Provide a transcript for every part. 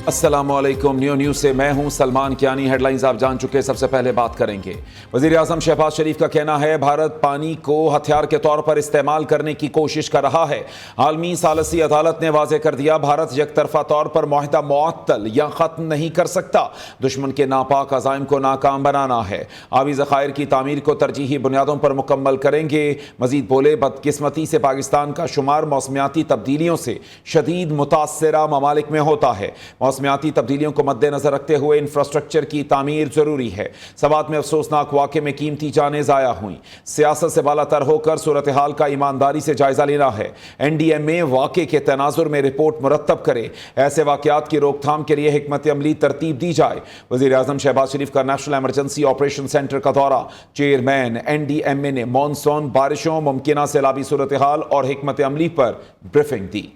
अस्सलामुअलैकुम। न्यूज़ से मैं हूं सलमान कियानी। हेडलाइंस आप जान चुके। सबसे पहले बात करेंगे। वज़ीर आज़म शहबाज शरीफ का कहना है भारत पानी को हथियार के तौर पर इस्तेमाल करने की कोशिश कर रहा है। आलमी सालसी अदालत ने वाज़ेह कर दिया भारत यकतरफा तौर पर मुआहदा मुअत्तल या ख़त्म नहीं कर सकता। दुश्मन के नापाक अज़ाइम को नाकाम बनाना है। आबी ज़खायर की तामीर को तरजीही बुनियादों पर मुकम्मल करेंगे। मज़ीद बोले बदकिस्मती से पाकिस्तान का शुमार मौसमियाती तब्दीलियों से शदीद मुतासरा ममालिक में होता है। मौसमियाती तब्दीलियों को मद्देनजर रखते हुए इंफ्रास्ट्रक्चर की तामीर जरूरी है। सवात में अफसोसनाक वाक़े में कीमती जानें ज़ाया हुई। सियासत से बालातर होकर सूरत हाल का ईमानदारी से जायजा लेना है। NDMA वाक़े के तनाजुर में रिपोर्ट मुरतब करे। ऐसे वाक़यात की रोकथाम के लिए हिकमत अमली तरतीब दी जाए। वज़ीर आज़म शहबाज शरीफ का नेशनल एमरजेंसी ऑपरेशन सेंटर का दौरा। चेयरमैन NDMA ने मानसून बारिशों, मुमकिना सैलाबी सूरत हाल और हिकमत अमली पर ब्रीफिंग दी।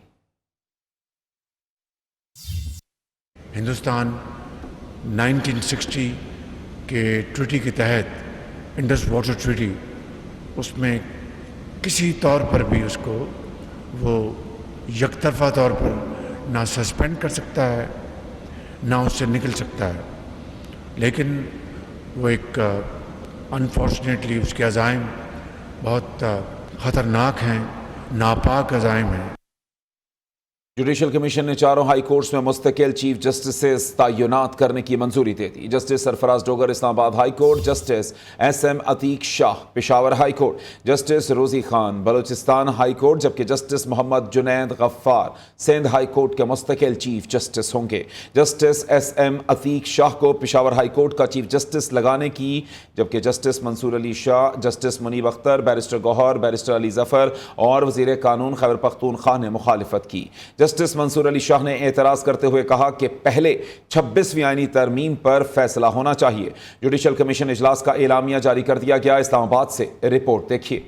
हिंदुस्तान 1960 के ट्रीटी के तहत इंडस वाटर ट्रीटी, उसमें किसी तौर पर भी उसको वो यकतरफा तौर पर ना सस्पेंड कर सकता है ना उससे निकल सकता है। लेकिन वो एक अनफॉर्चुनेटली उसके अज़ाइम बहुत ख़तरनाक हैं, नापाक अज़ाइम हैं। जुडिशल कमीशन ने चारों हाई कोर्ट्स में मुस्तकिल चीफ जस्टिस तैनात करने की मंजूरी दे दी। Justice Sarfraz Dogar Islamabad high court, justice SM Atiq Shah Peshawar high court, justice Rozi Khan Balochistan high court, जबकि justice Mohammad Junaid Ghaffar Sindh high court के मुस्तकिल चीफ जस्टिस होंगे। जस्टिस SM अतीक शाह को पेशावर हाई कोर्ट का चीफ जस्टिस लगाने की, जबकि justice Mansoor Ali Shah, justice Munib Akhtar, barrister Gohar, barrister Ali Zafar और वजीर कानून खैबर पख्तूनख्वा ने मुखालिफत की। जस्टिस मंसूर अली शाह ने एतराज़ करते हुए कहा कि पहले 26वीं आईनी तरमीम पर फैसला होना चाहिए। जुडिशल कमीशन इजलास का एलामिया जारी कर दिया गया। इस्लामाबाद से रिपोर्ट देखिए।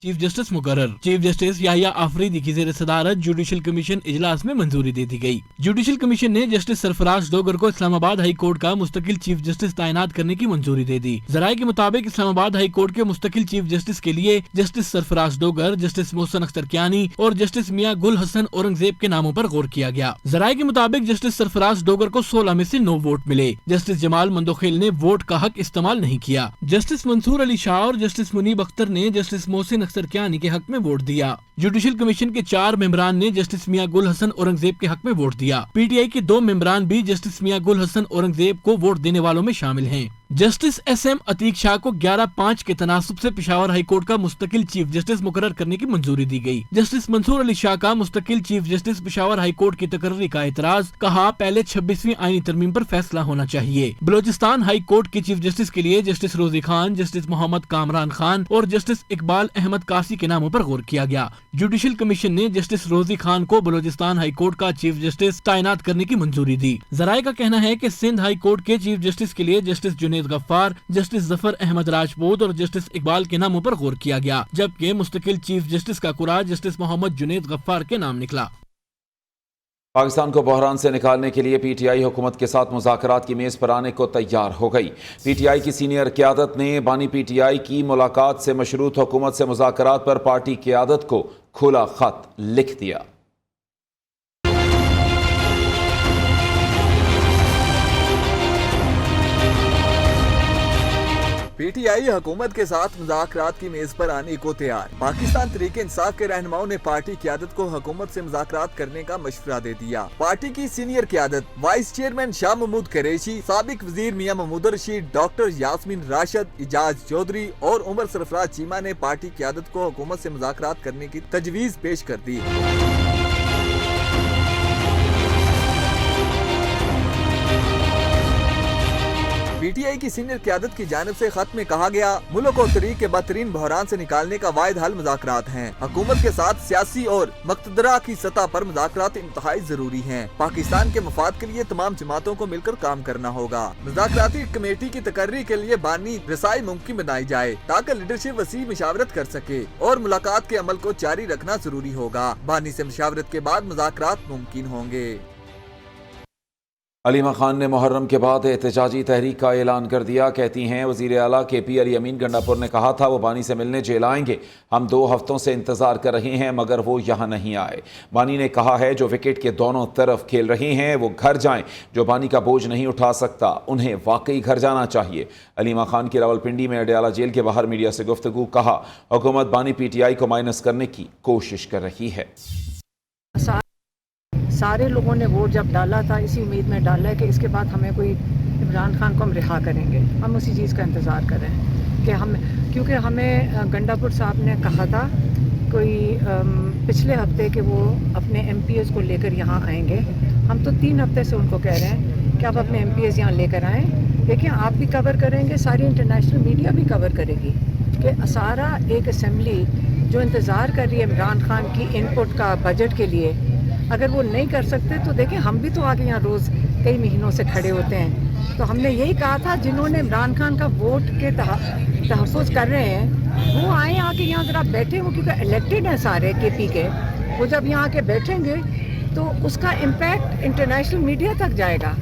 चीफ जस्टिस मुकर्रर। चीफ जस्टिस याहिया आफरीदी की ज़ेर सदारत जुडिशल कमीशन इजलास में मंजूरी दे दी गई। जुडिशल कमीशन ने जस्टिस सरफराज डोगर को इस्लामाबाद हाई कोर्ट का मुस्तकिल चीफ जस्टिस तैनात करने की मंजूरी दे दी। जराये के मुताबिक इस्लामाबाद हाई कोर्ट के मुस्तकिल चीफ जस्टिस के लिए जस्टिस सरफराज डोगर, जस्टिस मोहसन अख्तर कियानी और जस्टिस मियां गुल हसन औरंगजेब के नामों पर गौर किया गया। जराये के मुताबिक जस्टिस सरफराज डोगर को 16 में से 9 वोट मिले। जस्टिस जमाल मंदोखेल ने वोट का हक इस्तेमाल नहीं किया। जस्टिस मंसूर अली शाह और जस्टिस मुनीब अख्तर ने जस्टिस मोहसिन अख्तर कियानी के हक में वोट दिया। जुडिशल कमीशन के 4 मेंबरान ने जस्टिस मियां गुल हसन औरंगजेब के हक में वोट दिया। PTI के 2 मेंबरान भी जस्टिस मियां गुल हसन औरंगजेब को वोट देने वालों में शामिल हैं। जस्टिस SM अतीक शाह को 11-5 के तनासुब से पेशावर हाई कोर्ट का मुस्तकिल चीफ जस्टिस मुकर्रर करने की मंजूरी दी गई। जस्टिस मंसूर अली शाह का मुस्तकिल chief justice Peshawar high court की तकर्री का एतराज, कहा पहले 26वीं आईनी तरमीम पर फैसला होना चाहिए। बलोचिस्तान हाई कोर्ट के चीफ जस्टिस के लिए जस्टिस रोजी खान, जस्टिस मोहम्मद कामरान खान और जस्टिस इकबाल अहमद कासी के नामों पर गौर किया गया। जुडिशल कमीशन ने जस्टिस रोजी खान को बलोचिस्तान हाई कोर्ट का चीफ जस्टिस तैनात करने की मंजूरी दी। जराये का कहना है कि सिंध हाई कोर्ट के चीफ जस्टिस के लिए जस्टिस जुनैद गफ्फार, जस्टिस जफर अहमद राजपूत और जस्टिस इकबाल के नामों पर गौर किया गया, जबकि मुस्तकिल चीफ जस्टिस का कुरा जस्टिस मोहम्मद जुनैद गफ्फार के नाम निकला। पाकिस्तान को बहरान से निकालने के लिए PTI हुकूमत के साथ मुज़ाकरात की मेज़ पर आने को तैयार हो गई। PTI की सीनियर क़यादत ने बानी PTI की मुलाकात से मशरूत हुकूमत से मुज़ाकरात पर पार्टी क़यादत को खुला खत लिख दिया। PTI हुकूमत के साथ मुज़ाकरात की मेज पर आने को तैयार। पाकिस्तान तहरीक इंसाफ के रहनुमाओं ने पार्टी क़यादत को हुकूमत से मुज़ाकरात करने का मशवरा दे दिया। पार्टी की सीनियर क़यादत वाइस चेयरमैन शाह महमूद कुरैशी, साबिक वजीर मियां महमूद रशीद, डॉक्टर यास्मीन राशिद, इजाज चौधरी और उमर सरफराज चीमा ने पार्टी क़यादत को हुकूमत से मुज़ाकरात करने की तजवीज़ पेश कर दी। PTI की सीनियर क़यादत की जानिब से खत में कहा गया, मुल्क को तरीक के बदतरीन बहरान से निकालने का वाहिद हल मुज़ाकरात हैं। हुकूमत के साथ सियासी और मक़तदरा की सतह पर मुज़ाकरात इंतहाई जरूरी हैं। पाकिस्तान के मफाद के लिए तमाम जमातों को मिलकर काम करना होगा। मुज़ाकराती कमेटी की तकर्री के लिए बानी रसाई मुमकिन बनाई जाए ताकि लीडरशिप वसी मशावरत कर सके और मुलाकात के अमल को जारी रखना जरूरी होगा। बानी से मशावरत के बाद मुज़ाकरात मुमकिन होंगे। علیمہ خان نے محرم کے بعد احتجاجی تحریک کا اعلان کر دیا. کہتی ہیں وزیر اعلیٰ کے پی علی امین گنڈاپور نے کہا تھا وہ بانی سے ملنے جیل آئیں گے. ہم 2 ہفتوں سے انتظار کر رہے ہیں مگر وہ یہاں نہیں آئے. بانی نے کہا ہے جو وکٹ کے دونوں طرف کھیل رہے ہیں وہ گھر جائیں. جو بانی کا بوجھ نہیں اٹھا سکتا انہیں واقعی گھر جانا چاہیے. علیمہ خان کی راولپنڈی میں اڈیالہ جیل کے باہر میڈیا سے گفتگو. کہا حکومت بانی پی ٹی آئی کو مائنس کرنے کی کوشش کر رہی ہے. سارے لوگوں نے ووٹ جب ڈالا تھا اسی امید میں ڈالا ہے کہ اس کے بعد ہمیں کوئی عمران خان کو ہم رہا کریں گے. ہم اسی چیز کا انتظار کر رہے ہیں کہ کیونکہ ہمیں گنڈاپور صاحب نے کہا تھا کوئی پچھلے ہفتے کہ وہ اپنے ایم پی ایز کو لے کر یہاں آئیں گے. ہم تو 3 ہفتے سے ان کو کہہ رہے ہیں کہ آپ اپنے ایم پی ایز یہاں لے کر آئیں. دیکھیں آپ بھی کور کریں گے, ساری انٹرنیشنل میڈیا بھی کور کرے گی کہ سارا ایک اسمبلی جو انتظار کر رہی ہے عمران خان کی ان پٹ کا بجٹ کے لیے, اگر وہ نہیں کر سکتے تو دیکھیں ہم بھی تو آگے یہاں روز کئی مہینوں سے کھڑے ہوتے ہیں. تو ہم نے یہی کہا تھا جنہوں نے عمران خان کا ووٹ کے تحفظ کر رہے ہیں وہ آئیں آ کے یہاں ذرا بیٹھیں. وہ کیونکہ الیکٹڈ ہیں سارے کے پی کے, وہ جب یہاں آ کے بیٹھیں گے تو اس کا امپیکٹ انٹرنیشنل میڈیا تک جائے گا.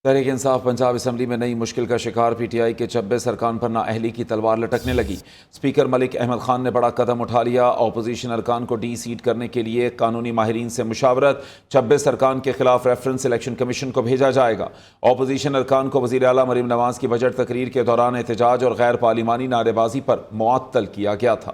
تحریک انصاف پنجاب اسمبلی میں نئی مشکل کا شکار. پی ٹی آئی کے 26 ارکان پر نااہلی کی تلوار لٹکنے لگی. اسپیکر ملک احمد خان نے بڑا قدم اٹھا لیا. اپوزیشن ارکان کو ڈی سیٹ کرنے کے لیے قانونی ماہرین سے مشاورت. 26 ارکان کے خلاف ریفرنس الیکشن کمیشن کو بھیجا جائے گا. اپوزیشن ارکان کو وزیر اعلیٰ مریم نواز کی بجٹ تقریر کے دوران احتجاج اور غیر پارلیمانی نعرے بازی پر معطل کیا گیا تھا.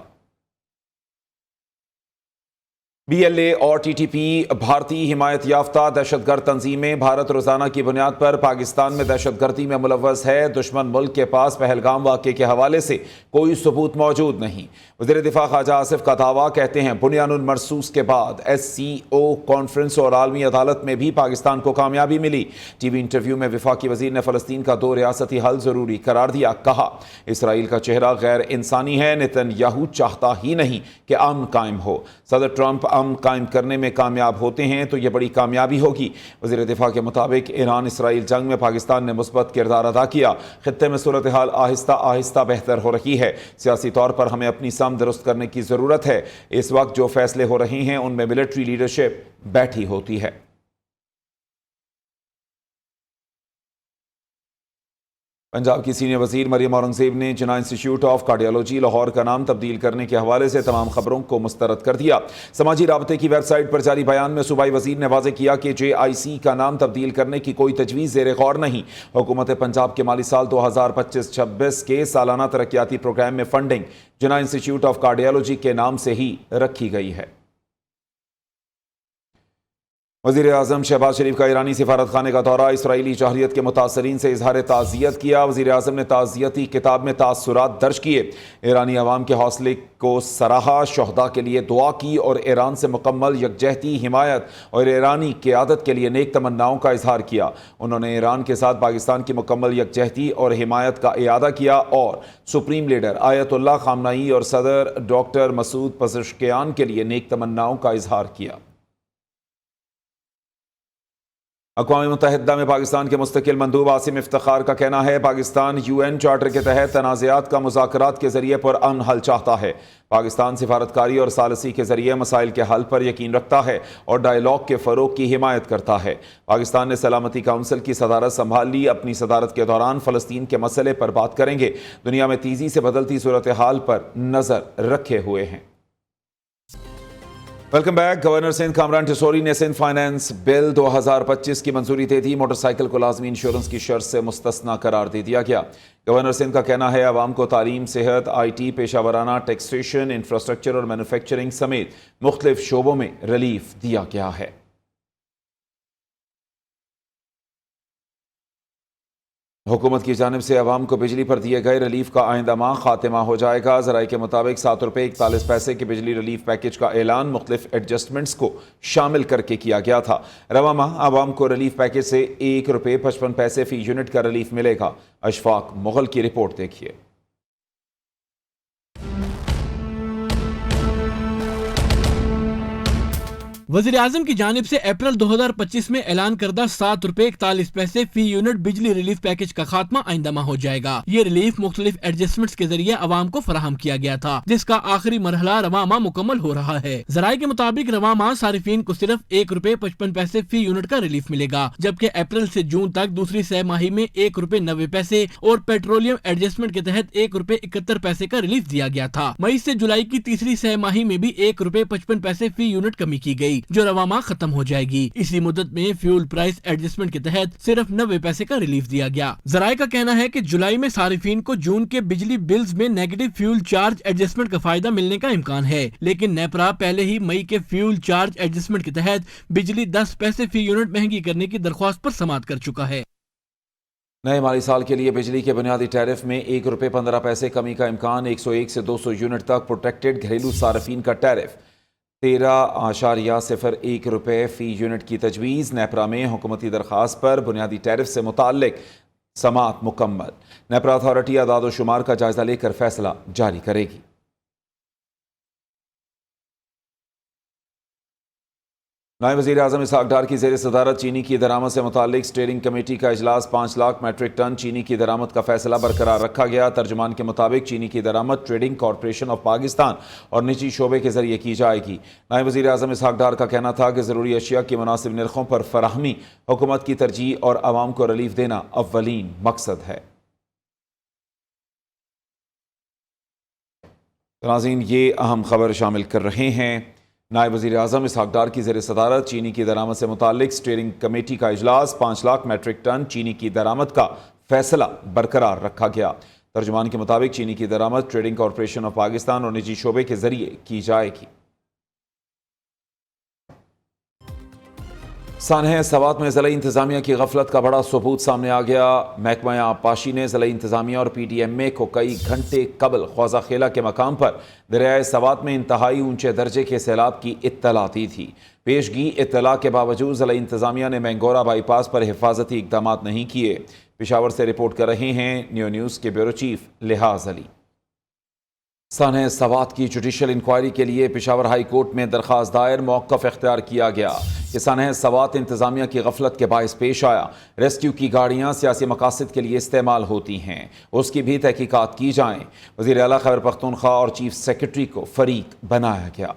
بی ایل اے اور ٹی ٹی پی بھارتی حمایت یافتہ دہشت گرد تنظیمیں. بھارت روزانہ کی بنیاد پر پاکستان میں دہشت گردی میں ملوث ہے. دشمن ملک کے پاس پہلگام واقعے کے حوالے سے کوئی ثبوت موجود نہیں. وزیر دفاع خواجہ آصف کا دعویٰ. کہتے ہیں بنیان المرصوص کے بعد ایس سی او کانفرنس اور عالمی عدالت میں بھی پاکستان کو کامیابی ملی. ٹی وی انٹرویو میں وفاقی وزیر نے فلسطین کا 2 ریاستی حل ضروری قرار دیا. کہا اسرائیل کا چہرہ غیر انسانی ہے. نتن یاہو چاہتا ہی نہیں کہ امن قائم ہو. صدر ٹرمپ امن قائم کرنے میں کامیاب ہوتے ہیں تو یہ بڑی کامیابی ہوگی. وزیر دفاع کے مطابق ایران اسرائیل جنگ میں پاکستان نے مثبت کردار ادا کیا. خطے میں صورتحال آہستہ آہستہ بہتر ہو رہی ہے. سیاسی طور پر ہمیں اپنی سمت درست کرنے کی ضرورت ہے. اس وقت جو فیصلے ہو رہے ہیں ان میں ملٹری لیڈرشپ بیٹھی ہوتی ہے. پنجاب کی سینئر وزیر مریم اورنگزیب نے جناح انسٹیٹیوٹ آف کارڈیالوجی لاہور کا نام تبدیل کرنے کے حوالے سے تمام خبروں کو مسترد کر دیا. سماجی رابطے کی ویب سائٹ پر جاری بیان میں صوبائی وزیر نے واضح کیا کہ جے آئی سی کا نام تبدیل کرنے کی کوئی تجویز زیر غور نہیں. حکومت پنجاب کے مالی سال 2025-26 کے سالانہ ترقیاتی پروگرام میں funding Jinnah institute of cardiology کے نام سے ہی رکھی گئی ہے. وزیر اعظم شہباز شریف کا ایرانی سفارت خانے کا دورہ. اسرائیلی جارحیت کے متاثرین سے اظہار تعزیت کیا. وزیر اعظم نے تعزیتی کتاب میں تاثرات درج کیے. ایرانی عوام کے حوصلے کو سراہا, شہداء کے لیے دعا کی اور ایران سے مکمل یکجہتی, حمایت اور ایرانی قیادت کے لیے نیک تمناؤں کا اظہار کیا. انہوں نے ایران کے ساتھ پاکستان کی مکمل یکجہتی اور حمایت کا اعادہ کیا اور سپریم لیڈر آیت اللہ خامنئی اور صدر ڈاکٹر مسعود پزشکیان کے لیے نیک تمناؤں کا اظہار کیا. اقوام متحدہ میں پاکستان کے مستقل مندوب عاصم افتخار کا کہنا ہے پاکستان یو این چارٹر کے تحت تنازعات کا مذاکرات کے ذریعے پر امن حل چاہتا ہے. پاکستان سفارتکاری اور ثالثی کے ذریعے مسائل کے حل پر یقین رکھتا ہے اور ڈائیلاگ کے فروغ کی حمایت کرتا ہے. پاکستان نے سلامتی کونسل کی صدارت سنبھال لی. اپنی صدارت کے دوران فلسطین کے مسئلے پر بات کریں گے. دنیا میں تیزی سے بدلتی صورتحال پر نظر رکھے ہوئے ہیں. Welcome back. Governor Sindh Kamran Tessori نے سندھ فائنانس بل 2025 کی منظوری دے دی. موٹر سائیکل کو لازمی انشورنس کی شرط سے مستثنا قرار دے دیا گیا. گورنر سندھ کا کہنا ہے عوام کو تعلیم, صحت, آئی ٹی, پیشہ ورانہ, ٹیکسیشن, انفراسٹرکچر اور مینوفیکچرنگ سمیت مختلف شعبوں میں ریلیف دیا گیا ہے. حکومت کی جانب سے عوام کو بجلی پر دیے گئے ریلیف کا آئندہ ماہ خاتمہ ہو جائے گا. ذرائع کے مطابق 7 روپے 41 پیسے کے بجلی ریلیف پیکج کا اعلان مختلف ایڈجسٹمنٹس کو شامل کر کے کیا گیا تھا. رواں ماہ عوام کو ریلیف پیکج سے 1 روپے 55 پیسے فی یونٹ کا ریلیف ملے گا. اشفاق مغل کی رپورٹ دیکھیے. वज़ीर आज़म की जानिब से अप्रैल 2025 में ऐलान करदा 7 रुपए 41 पैसे फी यूनिट बिजली रिलीफ पैकेज का खात्मा आइंदा माह हो जाएगा। ये रिलीफ मुख्तलिफ एडजस्टमेंट्स के जरिए आवाम को फराहम किया गया था, जिसका आखिरी मरहला रवां माह मुकम्मल हो रहा है। जराये के मुताबिक रवां माह सारिफीन को सिर्फ 1 रुपए 55 पैसे फी यूनिट का रिलीफ मिलेगा, जबकि अप्रैल से जून तक दूसरी सह माही में 1 रुपए 90 पैसे और पेट्रोलियम एडजस्टमेंट के तहत 1 रुपए 71 पैसे का रिलीफ दिया गया था। मई से जुलाई की तीसरी सह माही में भी 1 रुपए 55 पैसे फी यूनिट कमी की गई, जो रवां माह खत्म हो जाएगी। इसी मुद्दत में फ्यूल प्राइस एडजस्टमेंट के तहत सिर्फ 90 पैसे का रिलीफ दिया गया। जराये का कहना है कि जुलाई में सारिफीन को जून के बिजली बिल्स में नेगेटिव फ्यूल चार्ज एडजस्टमेंट का फायदा मिलने का इम्कान है, लेकिन नेपरा पहले ही मई के फ्यूल चार्ज एडजस्टमेंट के तहत बिजली 10 पैसे फी यूनिट महंगी करने की दरख्वास्त पर समाअत कर चुका है। नए माली साल के लिए बिजली के बुनियादी टैरिफ में 1 रुपए 15 पैसे कमी का इम्कान। 101 से 200 यूनिट तक प्रोटेक्टेड घरेलू सार्फिन का टैरिफ 13.01 रुपए फी यूनिट की तजवीज़। नेपरा में हुकूमती दरख्वास्त पर बुनियादी टैरिफ से मुताल्लिक समाअत मुकम्मल। नेपरा अथॉरिटी अदाद व शुमार का जायजा लेकर फैसला जारी करेगी। नायब वज़ीर आज़म इसहाक डार की ज़ेर सदारत चीनी की दरामद से मुताल्लिक स्टीयरिंग कमेटी का इजलास। 5 लाख मैट्रिक टन चीनी की दरामद का फैसला बरकरार रखा गया। तर्जुमान के मुताबिक चीनी की दरामद ट्रेडिंग कॉरपोरेशन ऑफ पाकिस्तान और निजी शोबे के जरिए की जाएगी। नायब वज़ीर आज़म इसहाक डार का कहना था कि ज़रूरी अशिया की मुनासिब नरखों पर फराहमी हुकूमत की तरजीह और आवाम को रिलीफ देना अव्वलीन मकसद है। नाज़रीन, ये अहम खबर शामिल कर रहे हैं। नायब वज़ीर आज़म इसहाक डार की ज़ेर सदारत चीनी की दरामद से मुताल्लिक स्टीयरिंग कमेटी का इजलास। 5 लाख मैट्रिक टन चीनी की दरामद का फैसला बरकरार रखा गया। तर्जुमान के मुताबिक चीनी की दरामद ट्रेडिंग कॉरपोरेशन ऑफ पाकिस्तान और निजी शोबे के जरिए की जाएगी। सानह सवात में ज़िला इंतज़ामिया की गफलत का बड़ा सबूत सामने आ गया। महकमा आबपाशी ने ज़िला इंतज़ामिया और PDMA को कई घंटे कबल ख्वाजा खेला के मकाम पर दरियाए सवात में इंतहाई ऊंचे दर्जे के सैलाब की इत्तला दी थी। पेशगी इत्तला के बावजूद ज़िला इंतज़ामिया ने मैंगोरा बाईपास पर हिफाजती इक़दामात नहीं किए। पेशावर से रिपोर्ट कर रहे हैं न्यू न्यूज़ के ब्यूरो चीफ लिहाज अली। सानह सवात की जुडिशल इंक्वायरी के लिए पेशावर हाई कोर्ट में दरख्वास्त दायर। मौक़िफ़ इख्तियार किया गया कि सानह सवात इंतज़ामिया की गफलत के बायस पेश आया। रेस्क्यू की गाड़ियाँ सियासी मकासद के लिए इस्तेमाल होती हैं, उसकी भी तहकीकात की जाएँ। वज़ीर आला खैबर पख्तूनख्वा और चीफ सेक्रेटरी को फरीक बनाया गया।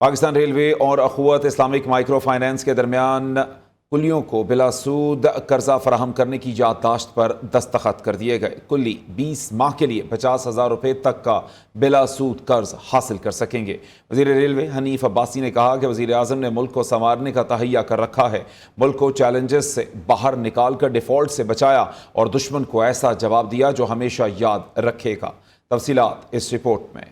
पाकिस्तान रेलवे और अखुवत इस्लामिक माइक्रो फाइनेंस के दरमियान कुल्लियों को बिलासूद कर्जा फराहम करने की याददाश्त पर दस्तखत कर दिए गए। कुल्ली 20 माह के लिए 50,000 रुपये तक का बिलासूद कर्ज हासिल कर सकेंगे। वज़ीर रेलवे हनीफ अब्बासी ने कहा कि वज़ीर आज़म ने मुल्क को संवारने का तहैया कर रखा है। मुल्क को चैलेंजेस से बाहर निकाल कर डिफ़ॉल्ट से बचाया और दुश्मन को ऐसा जवाब दिया जो हमेशा याद रखेगा। तफसीलात इस रिपोर्ट में।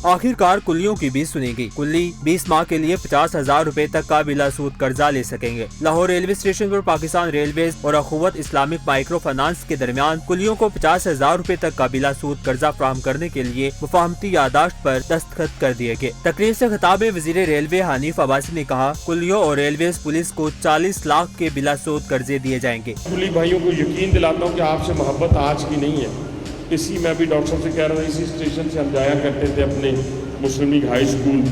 आखिरकार कुल्लियों की भी सुनेगी। कुल्ली 20 माह के लिए 50,000 रुपए तक का बिलासूद कर्जा ले सकेंगे। लाहौर रेलवे स्टेशन पर पाकिस्तान रेलवेज और अखुवत इस्लामिक माइक्रो फाइनेंस के दरमियान कुल्लियों को 50,000 रुपए तक का बिलासूद कर्जा फराहम करने के लिए मुफाहमती यादाश्त पर दस्तखत कर दिए गए। तकरीर से खिताब में वज़ीर रेलवे हनीफ अब्बासी ने कहा, कुल्लियों और रेलवेज पुलिस को 40 लाख के बिलासूद कर्जे दिए जाएंगे। कुल्ली भाइयों को यकीन दिलाता हूँ कि आपसे मोहब्बत आज की नहीं है। इसी मैं भी डॉक्टर साहब से कह रहा था, इसी स्टेशन से हम जाया करते थे अपने मुस्लिम लीग हाई स्कूल,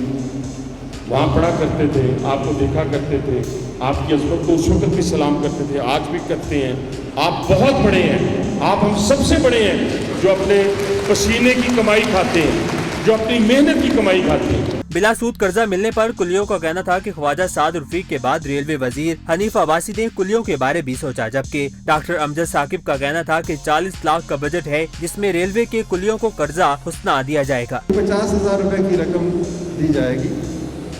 वहाँ पढ़ा करते थे, आपको देखा करते थे, आपकी अज़मत को उस वक्त भी सलाम करते थे, आज भी करते हैं। आप बहुत बड़े हैं, आप हम सबसे बड़े हैं जो अपने पसीने की कमाई खाते हैं, जो अपनी मेहनत की कमाई खाते हैं। बिलासूद कर्जा मिलने पर कुल्लियों का कहना था कि ख्वाजा साद रफीक के बाद रेलवे वजीर हनीफ अब्बासी ने कुल्लियों के बारे भी सोचा, जबकि डॉक्टर अमजद साकिब का कहना था कि 40 लाख का बजट है जिसमें रेलवे के कुल्लियों को कर्जा हुस्ना दिया जाएगा। 50,000 रुपए की रकम दी जाएगी।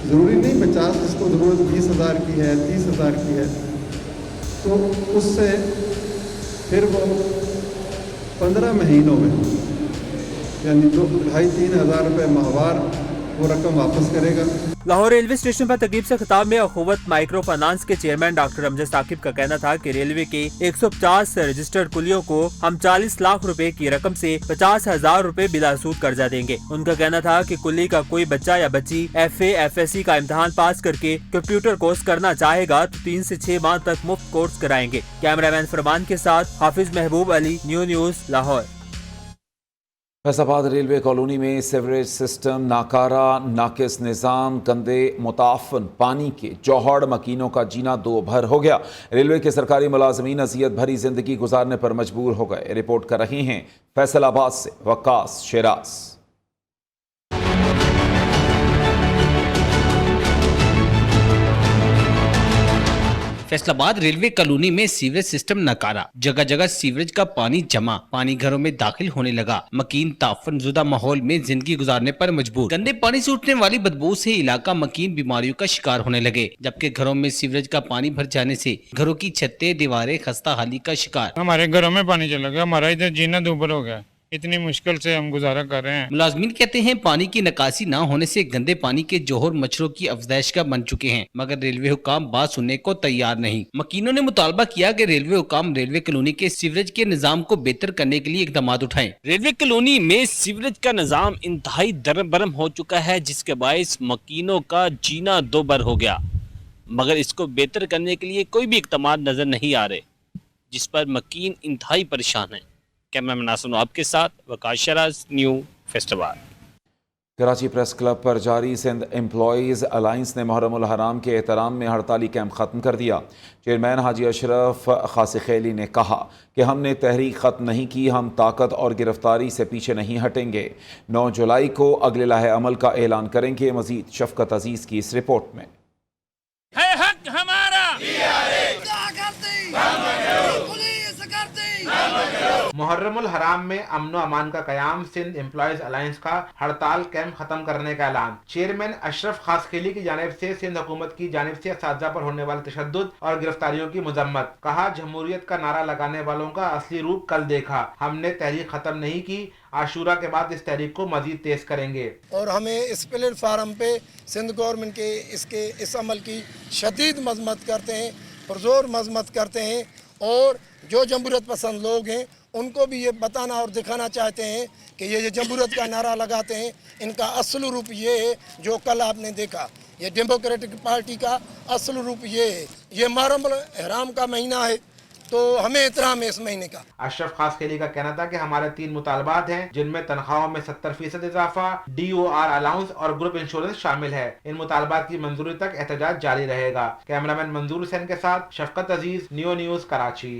जरूरी नहीं 50, जिसको जरूरत 20,000 की है, 30,000 की है, तो उससे फिर वो 15 महीनों में यानी 2,500-3,000 रुपये माहवार वो रकम वापस करेगा। लाहौर रेलवे स्टेशन पर तकरीब से खिताब में अखुवत माइक्रो फाइनेंस के चेयरमैन डॉक्टर अमजद साकिब का कहना था कि रेलवे के 150 रजिस्टर्ड कुलियों को हम 40 लाख रुपए की रकम से 50,000 रुपए बिला सूद कर्जा देंगे। उनका कहना था कि कुली का कोई बच्चा या बच्ची FA FSC का इम्तिहान पास करके कंप्यूटर कोर्स करना चाहेगा तो 3 से 6 माह तक मुफ्त कोर्स कराएंगे। कैमरामैन फरमान के साथ हाफिज महबूब Ali, new news, Lahore. Faisalabad railway colony में सीवरेज सिस्टम नाकारा, नाकिस निज़ाम, गंदे मुताफन पानी के जौहड़ मकीनों का जीना दो भर हो गया। रेलवे के सरकारी मुलाजमीन अजियत भरी जिंदगी गुजारने पर मजबूर हो गए। रिपोर्ट कर रहे हैं फैसलाबाद से वक्कास शेराज। फैसलाबाद रेलवे कॉलोनी में सीवरेज सिस्टम नकारा, जगह जगह सीवरेज का पानी जमा, पानी घरों में दाखिल होने लगा। मकीन ताफन जुदा माहौल में जिंदगी गुजारने पर मजबूर। गंदे पानी से उठने वाली बदबू से इलाका मकीन बीमारियों का शिकार होने लगे, जबकि घरों में सीवरेज का पानी भर जाने से घरों की छतें दीवारें खस्ता हाली का शिकार। हमारे घरों में पानी चला गया, हमारा इधर जीना दूभर हो गया। इतनी मुश्किल से हम गुजारा कर रहे हैं। मुलाजमीन कहते हैं पानी की निकासी न होने से गंदे पानी के जोहर मच्छरों की अफजाइश का बन चुके हैं, मगर रेलवे हुकाम बात सुनने को तैयार नहीं। मकीनों ने मुतालबा किया कि रेलवे हुकाम रेलवे कॉलोनी के सीवरेज के निजाम को बेहतर करने के लिए इकदाम उठाएं। रेलवे कॉलोनी में सीवरेज का निजाम इंतहाई दरम बरम हो चुका है, जिसके बायस मकीनों का जीना दो बर हो गया, मगर इसको बेहतर करने के लिए कोई भी इकदाम नजर नहीं आ रहे, जिस पर मकीन इंतहाई परेशान है। कैमरामैन नासिर आपके साथ Waqas Shiraz, new Faisalabad. Karachi press club पर जारी सिंध एम्प्लॉइज अलायंस ने मुहर्रमुल हराम के एहतराम में हड़ताली कैंप ख़त्म कर दिया। चेयरमैन हाजी अशरफ खासिखेली ने कहा कि हमने तहरीक ख़त्म नहीं की, हम ताकत और गिरफ्तारी से पीछे नहीं हटेंगे। 9 जुलाई को अगले लाहे अमल का ऐलान करेंगे। मजीद शफकत अजीज़ की इस रिपोर्ट में। है हक हमारा, मुहर्रमुल हराम में अमन अमान का कयाम, सिंध एम्प्लॉइज अलायंस का हड़ताल कैंप खत्म करने का ऐलान। चेयरमैन अशरफ खासखेली की जानिब से सिंध हुकूमत की जानिब से असातिज़ा पर होने वाले तशद्दुद और गिरफ्तारियों की मजम्मत। कहा, जमहूरियत का नारा लगाने वालों का असली रूप कल देखा, हमने तहरीक खत्म नहीं की, आशूरा के बाद इस तहरीक को मजीद तेज करेंगे। और हमें इस प्लेटफार्म पे सिंध गवर्नमेंट के इस अमल की शदीद मजम्मत करते हैं, पुरजोर मजम्मत करते हैं, और जो जमहूरियत पसंद लोग हैं उनको भी ये बताना और दिखाना चाहते हैं कि ये जमहूरियत का नारा लगाते हैं, इनका असल रूप ये है जो कल आपने देखा। ये डेमोक्रेटिक पार्टी का असल रूप ये है। ये मुहर्रमुल हराम का महीना है तो हमें एहतराम है इस महीने का। अशरफ खासखेली का कहना था कि हमारे 3 मुतालबात हैं, जिनमें तनख्वाहों में 70% इजाफा, DOR अलाउंस और ग्रुप इंश्योरेंस शामिल है। इन मुतालबात की मंजूरी तक एहतजाज जारी रहेगा। कैमरामैन मंजूर हुसैन के साथ शफकत अजीज, न्यू न्यूज, कराची।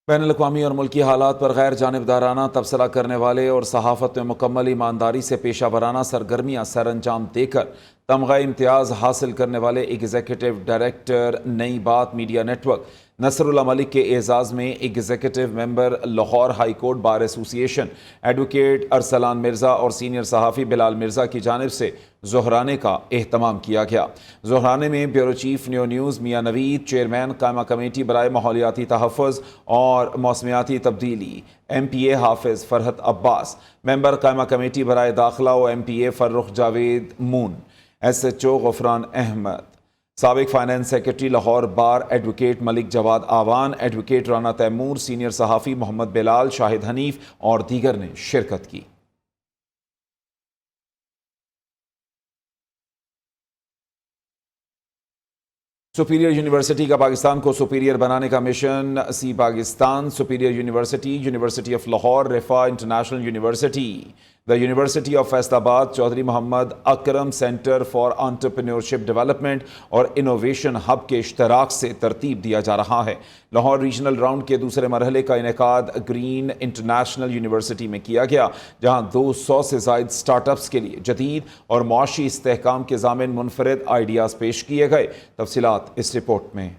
बैनुल-अक़वामी और मुल्की हालात पर गैर जानिबदाराना तबसरा करने वाले और सहाफ़त में मुकम्मल ईमानदारी से पेशा वराना सरगर्मियाँ सर अंजाम देकर तमगा इम्तियाज़ हासिल करने वाले एग्जीक्यूटिव डायरेक्टर नई बात मीडिया नेटवर्क नसरुल्लाह मलिक के एजाज़ में executive member Lahore high court bar association advocate Arsalan Mirza और सीनियर सहाफ़ी बिलाल मिर्ज़ा की जानिब से ज़ोहराने का एहतमाम किया गया। ज़ोहराने में ब्यूरो चीफ न्यू न्यूज़ मियाँ नवीद, चेयरमैन कायमा कमेटी बराए माहौलियाती तहफ़्फ़ुज़ और मौसमियाती तब्दीली MPA हाफिज़ फ़रहत अब्बास, मेंबर कायमा कमेटी बराए दाखिला और MPA फ़र्रुख जावेद मून, SHO गफरान अहमद, साबिक finance secretary Lahore bar advocate Malik Jawad Awan, advocate Rana Taimur, senior सहाफ़ी मोहम्मद बिलाल, शाहिद हनीफ और दीगर ने शिरकत की। सुपीरियर यूनिवर्सिटी का पाकिस्तान को सुपीरियर बनाने का मिशन। C Pakistan superior university, university of Lahore, Riphah international university, the university of Faisalabad, Chaudhry Mohammad Akram centre for entrepreneurship development और इनोवेशन हब के इश्तराक से तरतीब दिया जा रहा है। लाहौर रीजनल राउंड के दूसरे मरहले का इनेकाद ग्रीन इंटरनेशनल यूनिवर्सिटी में किया गया, जहाँ 200 से ज़ायद स्टार्टअप्स के लिए जदीद और मुआशी इस्तेहकाम के ज़ामिन मुनफरिद आइडियाज़ पेश किए गए। तफसीलात इस रिपोर्ट में।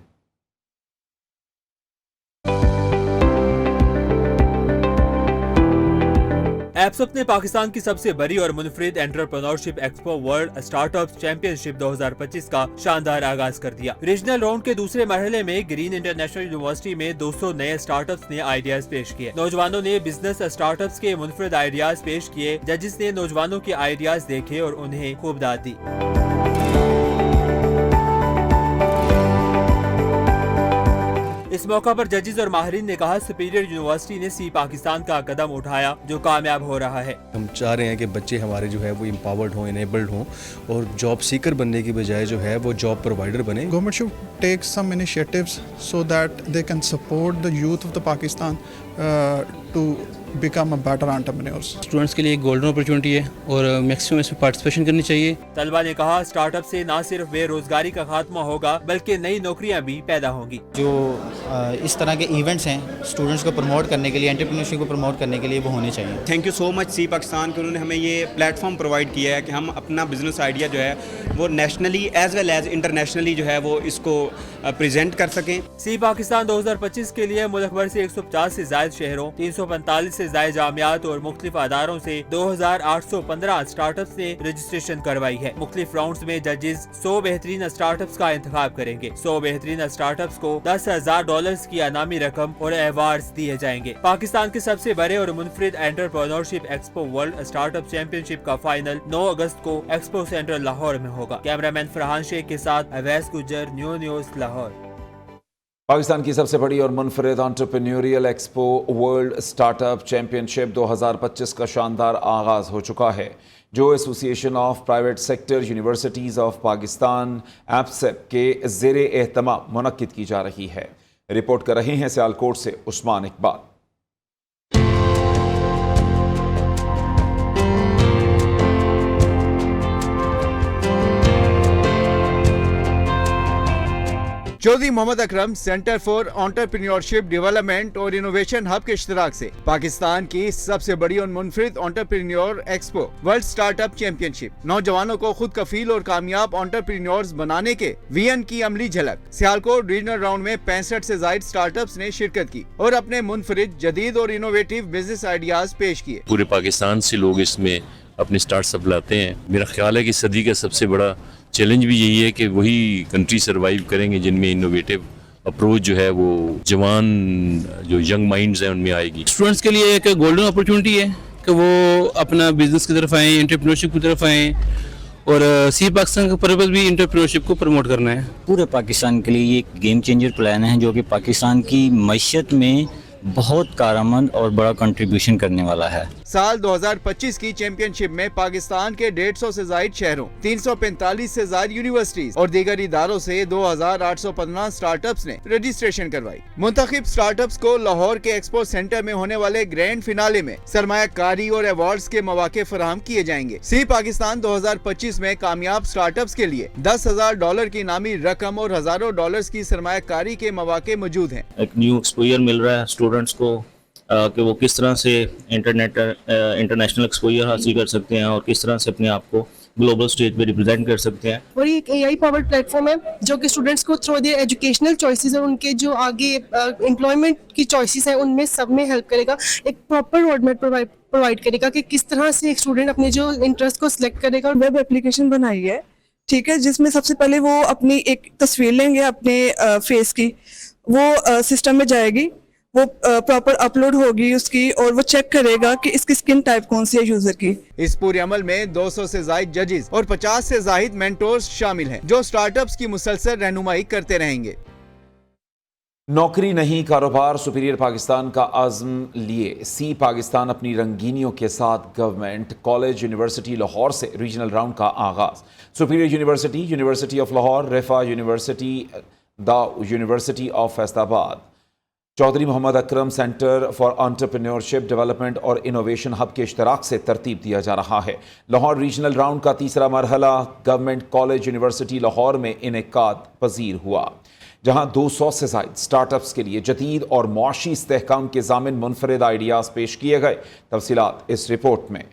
एप्सप ने पाकिस्तान की सबसे बड़ी और मुनफरिद entrepreneurship expo world startup championship 2025 का शानदार आगाज कर दिया। रीजनल राउंड के दूसरे मरहले में ग्रीन इंटरनेशनल यूनिवर्सिटी में 200 नए स्टार्टअप्स ने आइडियाज पेश किए। नौजवानों ने बिजनेस स्टार्टअप्स के मुनफरिद आइडियाज पेश किए। जजेस ने नौजवानों के आइडियाज देखे और उन्हें खूब दाद दी। मौका पर जजेस और माहिरीन ने कहा सुपीरियर यूनिवर्सिटी ने सी पाकिस्तान का कदम उठाया जो कामयाब हो रहा है। हम चाह रहे हैं कि बच्चे हमारे जो है वो एम्पावर्ड हों, इनेबल्ड हों और जॉब सीकर बनने की बजाय जो है वो जॉब प्रोवाइडर बने। Government should take some initiatives so that they can support the youth of the Pakistan to become a better entrepreneurs. Students के लिए एक गोल्डन अपॉर्चुनिटी है और मैक्सिमम इसमें पार्टिसिपेशन करनी चाहिए। तलबा ने कहा स्टार्टअप से न सिर्फ बेरोजगारी का खात्मा होगा बल्कि नई नौकरियां भी पैदा होंगी। जो इस तरह के इवेंट्स हैं स्टूडेंट्स को प्रमोट करने के लिए, एंटरप्रेन्योरशिप को प्रमोट करने के लिए वो होने चाहिए। Thank you so much see Pakistan के, उन्होंने हमें ये प्लेटफॉर्म प्रोवाइड किया है कि हम अपना बिजनेस आइडिया जो है वो nationally as well as internationally जो है वो इसको प्रेजेंट कर सकें। सी पाकिस्तान 2025 के लिए मुल्क भर से 150 से ज्यादा शहरों, 345 से ज्यादा जामियात और मुख्तलिफ अदारों से 2815 स्टार्टअप्स ने रजिस्ट्रेशन करवाई है। मुख्तलिफ राउंड्स में जजेस 100 बेहतरीन स्टार्टअप्स का इंतखाब करेंगे। 100 बेहतरीन स्टार्टअप्स को $10,000 की अनामी रकम और अवार्ड्स दिए जाएंगे। पाकिस्तान के सबसे बड़े और मुनफरिद entrepreneurship expo world startup championship का फाइनल 9 अगस्त को एक्सपो सेंटर लाहौर में होगा। कैमरामैन फरहान शेख के साथ अवैस गुज्जर, न्यू न्यूज़ लाहौर। पाकिस्तान की सबसे बड़ी और मुनफरिद entrepreneurial expo world startup championship 2025 का शानदार आगाज हो चुका है, जो association of private sector universities of Pakistan APSUP के ज़ेरे एहतमाम मुनक्किद की जा रही है। रिपोर्ट कर रहे हैं सियालकोट से Usman Iqbal. Chaudhry Mohammad Akram centre for entrepreneurship development और इनोवेशन हब के इश्तिराक से पाकिस्तान की सबसे बड़ी और मुनफरिद entrepreneur expo world startup championship नौजवानों को खुद कफील और कामयाब एंटरप्रेन्योर्स बनाने के विजन की अमली झलक। सियालकोट रीजनल राउंड में 65 से ज्यादा स्टार्टअप्स ने शिरकत की और अपने मुनफरिद जदीद और इनोवेटिव बिजनेस आइडियाज पेश किए। पूरे पाकिस्तान से लोग इसमें अपने स्टार्टअप लाते हैं। मेरा ख्याल है कि सदी का सबसे बड़ा चैलेंज भी यही है कि वही कंट्री सर्वाइव करेंगे जिनमें इनोवेटिव अप्रोच जो है वो जवान जो यंग माइंड्स हैं उनमें आएगी। स्टूडेंट्स के लिए एक गोल्डन अपॉर्चुनिटी है कि वो अपना बिजनेस की तरफ आएँ, एंटरप्रेन्योरशिप की तरफ आएँ और सी पाकिस्तान का पर्पस भी एंटरप्रेन्योरशिप को प्रमोट करना है। पूरे पाकिस्तान के लिए ये एक गेम चेंजर प्लान है जो कि पाकिस्तान की मईशत में बहुत कारआमद और बड़ा कंट्रीब्यूशन करने वाला है। साल 2025 की चैंपियनशिप में पाकिस्तान के 150 से ज्यादा शहरों, 345 से ज्यादा यूनिवर्सिटीज और दीगर इदारों से 2815 स्टार्टअप्स ने रजिस्ट्रेशन करवाई। मुंतखब स्टार्टअप्स को लाहौर के एक्सपो सेंटर में होने वाले ग्रैंड फिनाले में सरमायाकारी और अवार्ड्स के मौके फराहम किए जाएंगे। सी पाकिस्तान 2025 में कामयाब स्टार्टअप्स के लिए $10,000 की इनामी रकम और हजारों डॉलर्स की सरमायाकारी के मौके मौजूद हैं। एक न्यू एक्सपोजर मिल रहा है स्टूडेंट्स को कि वो किस तरह से इंटरनेशनल एक्सपोजर हासिल कर सकते हैं और किस तरह से अपने आप को ग्लोबल स्टेज पे रिप्रेजेंट कर सकते हैं। और ये एक AI पावर्ड प्लेटफॉर्म है जो कि स्टूडेंट्स को थ्रू देयर एजुकेशनल चॉइसेस और उनके जो आगे एम्प्लॉयमेंट की चॉइसेस हैं उनमें सब में हेल्प करेगा। एक प्रॉपर रोड मैप प्रोवाइड करेगा कि किस तरह से एक स्टूडेंट अपने जो इंटरेस्ट को सिलेक्ट करेगा। और वेब एप्लीकेशन बनाई है, ठीक है, जिसमें सबसे पहले वो अपनी एक तस्वीर लेंगे अपने फेस की, वो सिस्टम में जाएगी, वो प्रॉपर अपलोड होगी उसकी और वो चेक करेगा कि इसकी स्किन टाइप कौन सी है यूजर की। इस पूरे अमल में 200 से ज्यादा जजेस और 50 से ज्यादा मेंटोर्स शामिल हैं जो स्टार्टअप्स की मुसलसल रहनुमाई करते रहेंगे। नौकरी नहीं कारोबार, सुपीरियर पाकिस्तान का आज़म लिए सी पाकिस्तान अपनी रंगीनियों के साथ गवर्नमेंट कॉलेज यूनिवर्सिटी लाहौर से रीजनल राउंड का आगाज। Superior university, university of Lahore, Riphah university, the university of Faisalabad, Chaudhry Mohammad Akram centre for entrepreneurship development और इनोवेशन हब के इश्तराक से तरतीब दिया जा रहा है। लाहौर रीजनल राउंड का तीसरा मरहला गवर्नमेंट कॉलेज यूनिवर्सिटी लाहौर में इनेकाद पजीर हुआ, जहां 200 से ज्यादा स्टार्टअप्स के लिए जदीद और मुआशी इस्तेहकाम के ज़ामिन मुनफरिद आइडियाज़ पेश किए गए। तफसीलात इस रिपोर्ट में।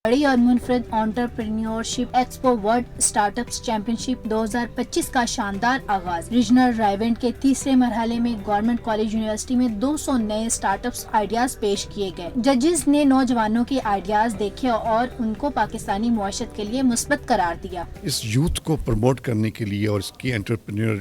बड़ी और मुनफरिद entrepreneurship expo world startups championship 2025 का शानदार आगाज। रीजनल राइवेंट के तीसरे मरहले में गवर्नमेंट कॉलेज यूनिवर्सिटी में 200 नए स्टार्टअप्स आइडियाज पेश किए गए। जजेस ने नौजवानों के आइडियाज देखे और उनको पाकिस्तानी मुआशरत के लिए मुस्बत करार दिया। इस यूथ को प्रमोट करने के लिए और इसकी एंटरप्रेन्योर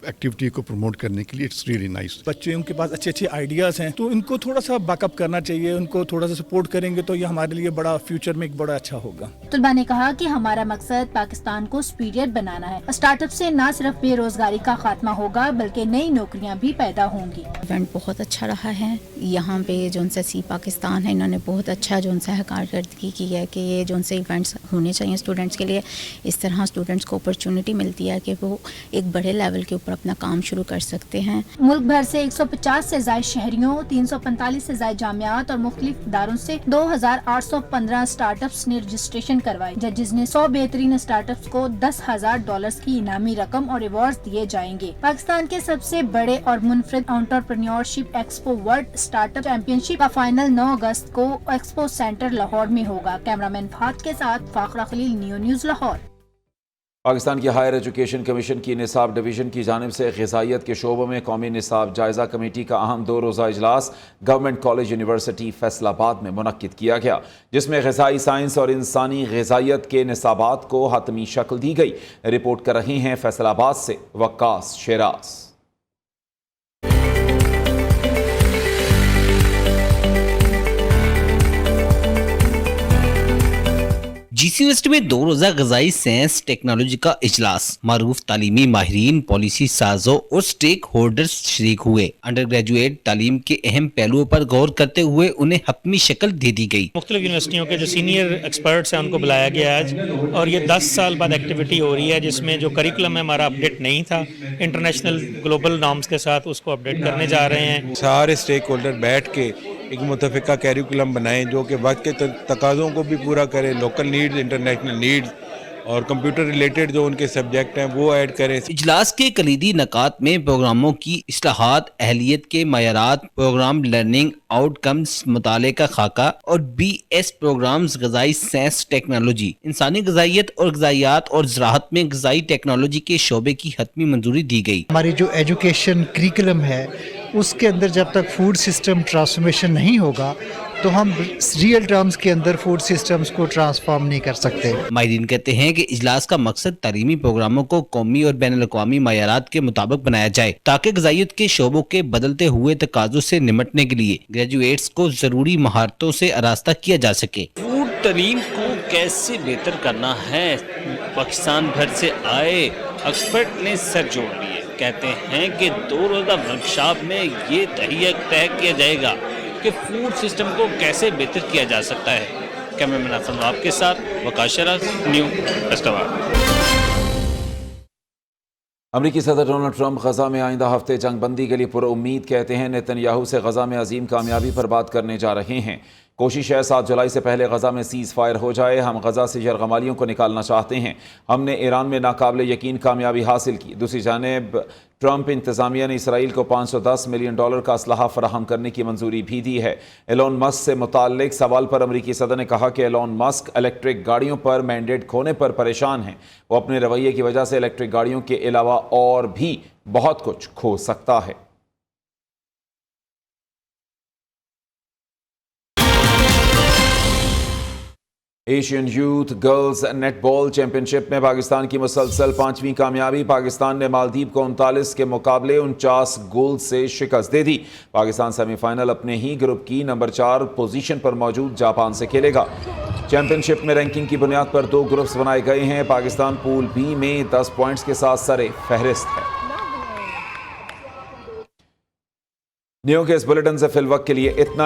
एक्टिविटी को प्रमोट करने के लिए इट्स रियली नाइस। बच्चों के पास अच्छे अच्छे आइडियाज़ हैं तो इनको थोड़ा सा बैकअप करना चाहिए, उनको थोड़ा सा सपोर्ट करेंगे तो ये हमारे लिए बड़ा फ्यूचर में एक बड़ा अच्छा होगा। तलबा ने कहा कि हमारा मकसद पाकिस्तान को सुपीरियर बनाना है। स्टार्टअप से न सिर्फ बेरोजगारी का खात्मा होगा बल्कि नई नौकरियां भी पैदा होंगी। इवेंट बहुत अच्छा रहा है। यहाँ पे जो उनसे सी पाकिस्तान है, इन्होंने बहुत अच्छा जो उनसे कारकर्दगी की है कि ये जो उनसे इवेंट्स होने चाहिए स्टूडेंट्स के लिए, इस तरह स्टूडेंट्स को अपॉर्चुनिटी मिलती है कि वो एक बड़े लेवल के ऊपर अपना काम शुरू कर सकते हैं। मुल्क भर से 150 से ज्यादा शहरियों, 345 से ज्यादा जामियात और मुख्तलिफ इदारों से 2815 स्टार्टअप्स ने रजिस्ट्रेशन करवाई। जजेस ने 100 बेहतरीन स्टार्टअप्स को $10,000 की इनामी रकम और अवार्ड दिए जाएंगे। पाकिस्तान के सबसे बड़े और मुनफरिद entrepreneurship expo world startup championship का फाइनल 9 अगस्त को एक्सपो सेंटर लाहौर में होगा। कैमरामैन फाज के साथ फाखरा खलील, नियो न्यूज़ लाहौर। पाकिस्तान की हायर एजुकेशन कमीशन की निसाब डिवीज़न की जानिब से ग़िज़ाइयत के शोबों में कौमी निसाब जायज़ा कमेटी का अहम 2 रोज़ा इजलास गवर्नमेंट कॉलेज यूनिवर्सिटी फैसलाबाद में मुनक्किद किया गया, जिसमें ग़िज़ाई साइंस और इंसानी ग़िज़ाइयत के निसाबात को हतमी शक्ल दी गई। रिपोर्ट कर रहे हैं फैसलाबाद से वक्कास शेराज। जीसी यूनिवर्सिटी में 2 रोज़ा ग़िज़ाई साइंस टेक्नोलॉजी का इजलास, मारूफ तालीमी माहिरीन, पॉलिसी साजों और स्टेक होल्डर्स शरीक हुए। अंडर ग्रेजुएट तालीम के अहम पहलुओं पर गौर करते हुए उन्हें हतमी शक्ल दे दी गई। मुख्तलिफ यूनिवर्सिटियों के जो सीनियर एक्सपर्ट्स हैं उनको बुलाया गया आज, और ये 10 साल बाद एक्टिविटी हो रही है जिसमें जो करिकुलम है हमारा अपडेट नहीं था, इंटरनेशनल ग्लोबल नॉर्म्स के साथ उसको अपडेट करने जा रहे हैं। सारे स्टेक होल्डर बैठ के एक मुतफ़िका कैरिकुलम बनाएं जो कि वक्त के तकाज़ों को भी पूरा करे, लोकल नीड्स, इंटरनेशनल नीड्स और कंप्यूटर रिलेटेड जो उनके सब्जेक्ट हैं वो ऐड करें। इजलास के कलीदी नकात में प्रोग्रामों की इस्लाहात, अहलियत के मयारात, प्रोग्राम लर्निंग आउटकम्स, मुताले का खाका और BS प्रोग्राम्स ग़िज़ाई साइंस टेक्नोलॉजी, इंसानी ग़िज़ाइयत और ग़िज़ाइयात और ज़राअत में ग़िज़ाई टेक्नोलॉजी के शोबे की हतमी मंजूरी दी गई। हमारी जो एजुकेशन करिकुलम है उसके अंदर जब तक फूड सिस्टम ट्रांसफॉर्मेशन नहीं होगा तो हम रियल टर्म्स के अंदर फूड सिस्टम्स को ट्रांसफॉर्म नहीं कर सकते। माहिरीन कहते हैं कि इजलास का मकसद तालीमी प्रोग्रामों को कौमी और बैनुल अक़वामी मयारात के मुताबिक बनाया जाए ताकि ग़िज़ाइयत के शोबों के बदलते हुए तकाज़ों से निमटने के लिए ग्रेजुएट्स को ज़रूरी महारतों से आरास्ता किया जा सके। फूड तालीम को कैसे बेहतर करना है, पाकिस्तान भर से आए एक्सपर्ट ने सर जोड़ लिए। कहते हैं कि 2 रोज़ा वर्कशॉप में ये तय किया जाएगा कि फूड सिस्टम को कैसे बेहतर किया जा सकता है। कैमरामैन आफम आपके साथ वकास शेराज, न्यू फैसलाबाद। अमरीकी सदर डोनाल्ड ट्रंप गजा में आइंदा हफ्ते जंग बंदी के लिए पुरुम्मीद कहते हैं। नेतन्याहू से गजा में अजीम कामयाबी पर बात करने जा रहे हैं। कोशिश है 7 जुलाई से पहले गजा में सीज़ फायर हो जाए। हम गजा से यरगमालियों को निकालना चाहते हैं। हमने ईरान में नाकाबिल यकीन कामयाबी हासिल की। दूसरी जानिब ट्रंप इंतज़ामिया ने इसराइल को $510 मिलियन का असलहा फराहम करने की मंजूरी भी दी है। एलोन मस्क से मुताल्लिक सवाल पर अमरीकी सदर ने कहा कि एलोन मस्क इलेक्ट्रिक गाड़ियों पर मैंडेट खोने पर परेशान हैं। वो अपने रवैये की वजह से इलेक्ट्रिक गाड़ियों के अलावा और भी बहुत कुछ खो सकता है। Asian youth girls netball championship में पाकिस्तान की मुसलसल 5वीं कामयाबी। पाकिस्तान ने मालदीव को 39 के मुकाबले 49 गोल से शिकस्त दे दी। पाकिस्तान सेमीफाइनल अपने ही ग्रुप की नंबर 4 पोजीशन पर मौजूद जापान से खेलेगा। चैंपियनशिप में रैंकिंग की बुनियाद पर 2 ग्रुप्स बनाए गए हैं। पाकिस्तान पूल बी में 10 पॉइंट्स के साथ सरे फहरिस्त है। न्यू के इस बुलेटिन से फिल वक्त के लिए इतना ही।